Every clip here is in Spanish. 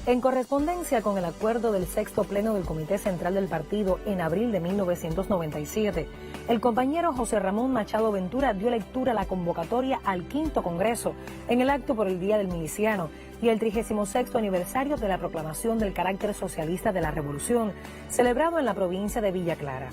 En correspondencia con el acuerdo del sexto pleno del Comité Central del Partido en abril de 1997, el compañero José Ramón Machado Ventura dio lectura a la convocatoria al quinto Congreso en el acto por el Día del Miliciano y el 36º aniversario de la proclamación del carácter socialista de la Revolución, celebrado en la provincia de Villa Clara.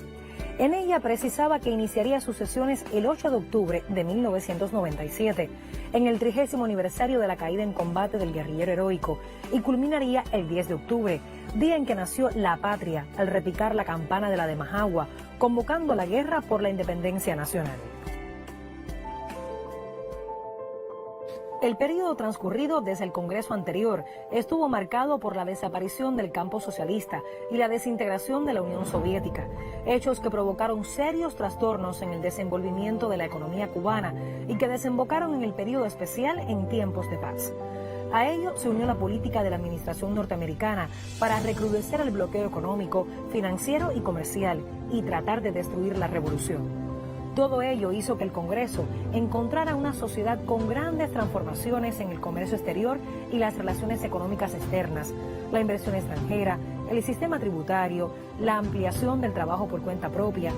En ella precisaba que iniciaría sus sesiones el 8 de octubre de 1997, en el 30º aniversario de la caída en combate del guerrillero heroico, y culminaría el 10 de octubre, día en que nació la patria, al repicar la campana de la de Majagua, convocando a la guerra por la independencia nacional. El periodo transcurrido desde el Congreso anterior estuvo marcado por la desaparición del campo socialista y la desintegración de la Unión Soviética, hechos que provocaron serios trastornos en el desenvolvimiento de la economía cubana y que desembocaron en el periodo especial en tiempos de paz. A ello se unió la política de la administración norteamericana para recrudecer el bloqueo económico, financiero y comercial y tratar de destruir la revolución. Todo ello hizo que el Congreso encontrara una sociedad con grandes transformaciones en el comercio exterior y las relaciones económicas externas, la inversión extranjera, el sistema tributario, la ampliación del trabajo por cuenta propia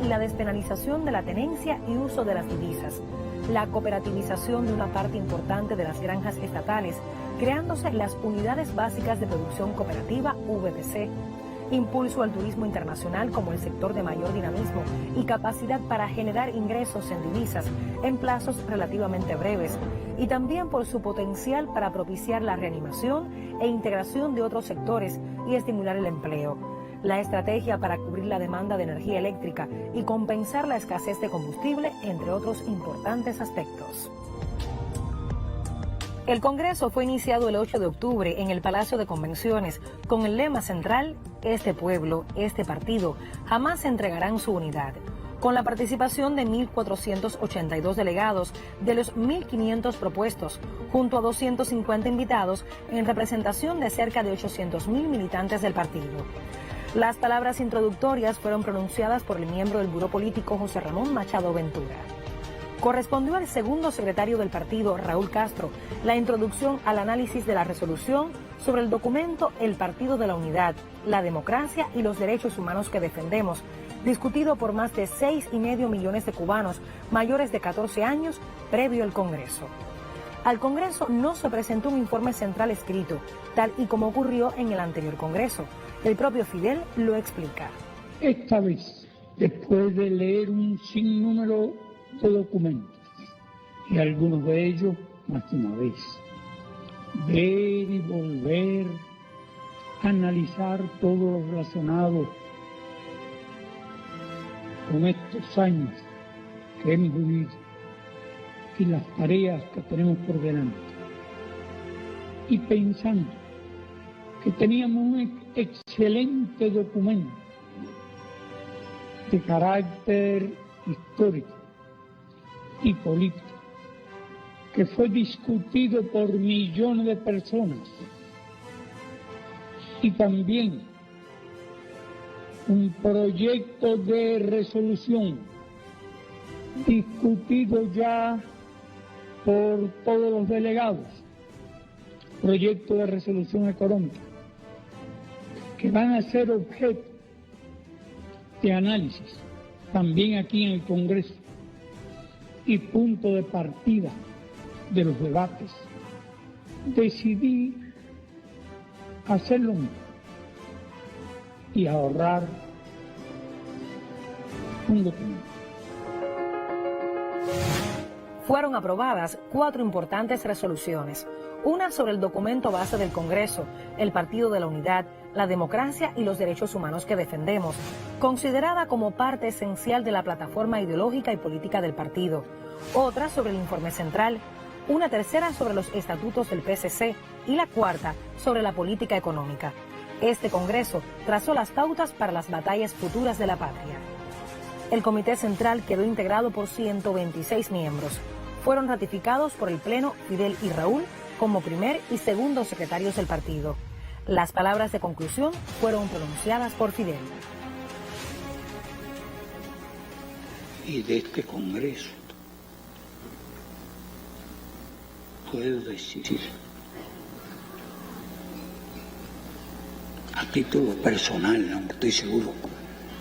y la despenalización de la tenencia y uso de las divisas, la cooperativización de una parte importante de las granjas estatales, creándose las unidades básicas de producción cooperativa (UBPC), impulso al turismo internacional como el sector de mayor dinamismo y capacidad para generar ingresos en divisas en plazos relativamente breves, y también por su potencial para propiciar la reanimación e integración de otros sectores y estimular el empleo, la estrategia para cubrir la demanda de energía eléctrica y compensar la escasez de combustible, entre otros importantes aspectos. El Congreso fue iniciado el 8 de octubre en el Palacio de Convenciones con el lema central: "Este pueblo, este partido, jamás entregarán su unidad", con la participación de 1.482 delegados de los 1.500 propuestos, junto a 250 invitados en representación de cerca de 800.000 militantes del partido. Las palabras introductorias fueron pronunciadas por el miembro del Buró Político José Ramón Machado Ventura. Correspondió al segundo secretario del partido, Raúl Castro, la introducción al análisis de la resolución sobre el documento El Partido de la Unidad, la Democracia y los Derechos Humanos que Defendemos, discutido por más de 6,5 millones de cubanos mayores de 14 años previo al Congreso. Al Congreso no se presentó un informe central escrito, tal y como ocurrió en el anterior Congreso. El propio Fidel lo explica. Esta vez, después de leer un sinnúmero de documentos, y algunos de ellos más de una vez, ver y volver a analizar todo lo relacionado con estos años que hemos vivido y las tareas que tenemos por delante, y pensando que teníamos un excelente documento de carácter histórico y político, que fue discutido por millones de personas, y también un proyecto de resolución discutido ya por todos los delegados, proyecto de resolución económica, que van a ser objeto de análisis también aquí en el Congreso y punto de partida de los debates. Decidí hacerlo y ahorrar un documento. Fueron aprobadas 4 importantes resoluciones, una sobre el documento base del Congreso, el Partido de la Unidad, la Democracia y los Derechos Humanos que Defendemos, considerada como parte esencial de la plataforma ideológica y política del partido, otra sobre el informe central, una tercera sobre los estatutos del PCC y la cuarta sobre la política económica. Este Congreso trazó las pautas para las batallas futuras de la patria. El Comité Central quedó integrado por 126 miembros. Fueron ratificados por el Pleno Fidel y Raúl como primer y segundo secretarios del partido. Las palabras de conclusión fueron pronunciadas por Fidel. Y de este Congreso puedo decir a título personal, aunque estoy seguro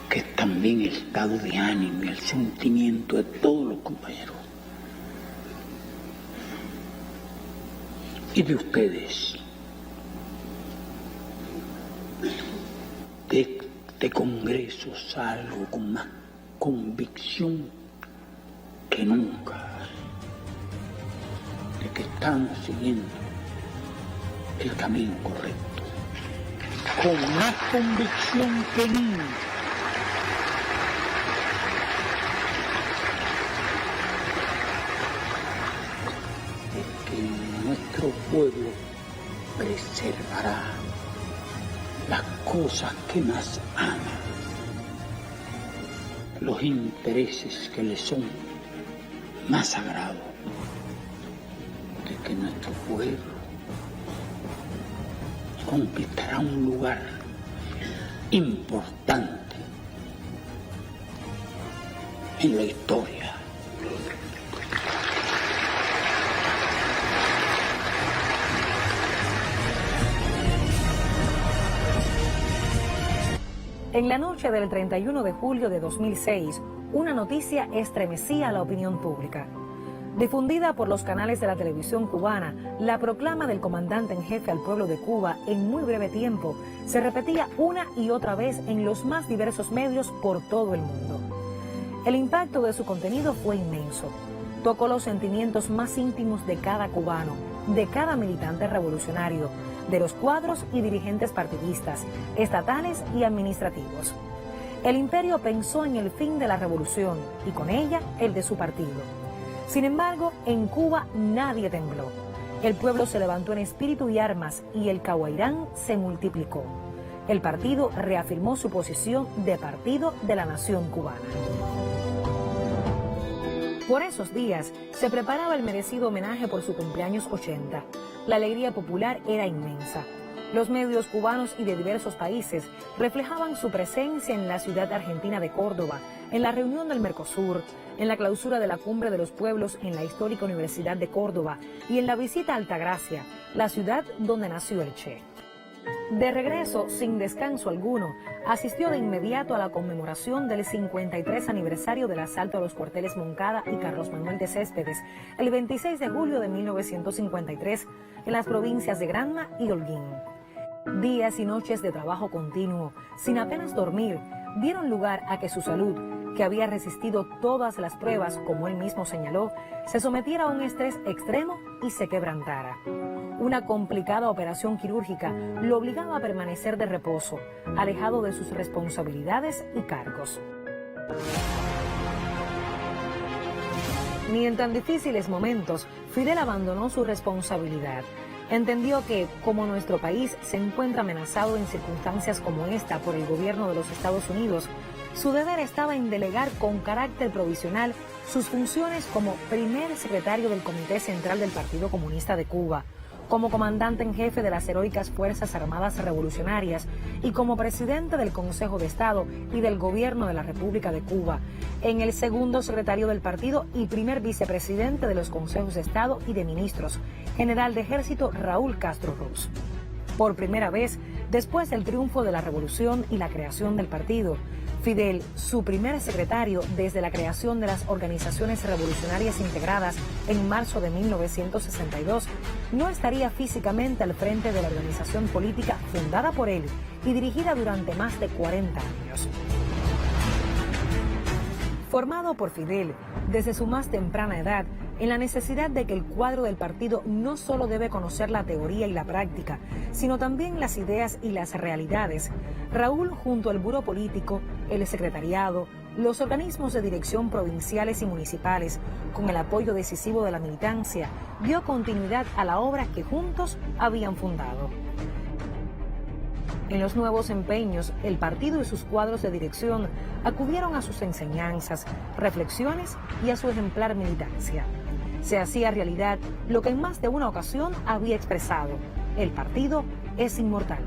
que es también el estado de ánimo y el sentimiento de todos los compañeros. Y de ustedes. De este Congreso salgo con más convicción que nunca de que estamos siguiendo el camino correcto. Con más convicción que nunca. De que nuestro pueblo preservará las cosas que más aman, los intereses que le son más sagrados, de que nuestro pueblo conquistará un lugar importante en la historia. En la noche del 31 de julio de 2006, una noticia estremecía a la opinión pública. Difundida por los canales de la televisión cubana, la proclama del comandante en jefe al pueblo de Cuba en muy breve tiempo se repetía una y otra vez en los más diversos medios por todo el mundo. El impacto de su contenido fue inmenso. Tocó los sentimientos más íntimos de cada cubano, de cada militante revolucionario, de los cuadros y dirigentes partidistas, estatales y administrativos. El imperio pensó en el fin de la revolución y con ella el de su partido. Sin embargo, en Cuba nadie tembló. El pueblo se levantó en espíritu y armas y el cahuairán se multiplicó. El partido reafirmó su posición de partido de la nación cubana. Por esos días se preparaba el merecido homenaje por su cumpleaños 80. La alegría popular era inmensa. Los medios cubanos y de diversos países reflejaban su presencia en la ciudad argentina de Córdoba, en la reunión del Mercosur, en la clausura de la Cumbre de los Pueblos en la histórica Universidad de Córdoba y en la visita a Altagracia, la ciudad donde nació el Che. De regreso, sin descanso alguno, asistió de inmediato a la conmemoración del 53 aniversario del asalto a los cuarteles Moncada y Carlos Manuel de Céspedes, el 26 de julio de 1953, en las provincias de Granma y Holguín. Días y noches de trabajo continuo, sin apenas dormir, dieron lugar a que su salud, que había resistido todas las pruebas, como él mismo señaló, se sometiera a un estrés extremo y se quebrantara. Una complicada operación quirúrgica lo obligaba a permanecer de reposo, alejado de sus responsabilidades y cargos. Ni en tan difíciles momentos, Fidel abandonó su responsabilidad. Entendió que, como nuestro país se encuentra amenazado en circunstancias como esta por el gobierno de los Estados Unidos, su deber estaba en delegar con carácter provisional sus funciones como primer secretario del Comité Central del Partido Comunista de Cuba, como comandante en jefe de las heroicas Fuerzas Armadas Revolucionarias y como presidente del Consejo de Estado y del Gobierno de la República de Cuba, en el segundo secretario del partido y primer vicepresidente de los Consejos de Estado y de Ministros, general de Ejército Raúl Castro Ruz. Por primera vez, después del triunfo de la revolución y la creación del partido, Fidel, su primer secretario desde la creación de las organizaciones revolucionarias integradas en marzo de 1962, no estaría físicamente al frente de la organización política fundada por él y dirigida durante más de 40 años. Formado por Fidel desde su más temprana edad en la necesidad de que el cuadro del partido no solo debe conocer la teoría y la práctica, sino también las ideas y las realidades, Raúl, junto al Buró Político, el Secretariado, los organismos de dirección provinciales y municipales, con el apoyo decisivo de la militancia, dio continuidad a la obra que juntos habían fundado. En los nuevos empeños, el partido y sus cuadros de dirección acudieron a sus enseñanzas, reflexiones y a su ejemplar militancia. Se hacía realidad lo que en más de una ocasión había expresado: el partido es inmortal.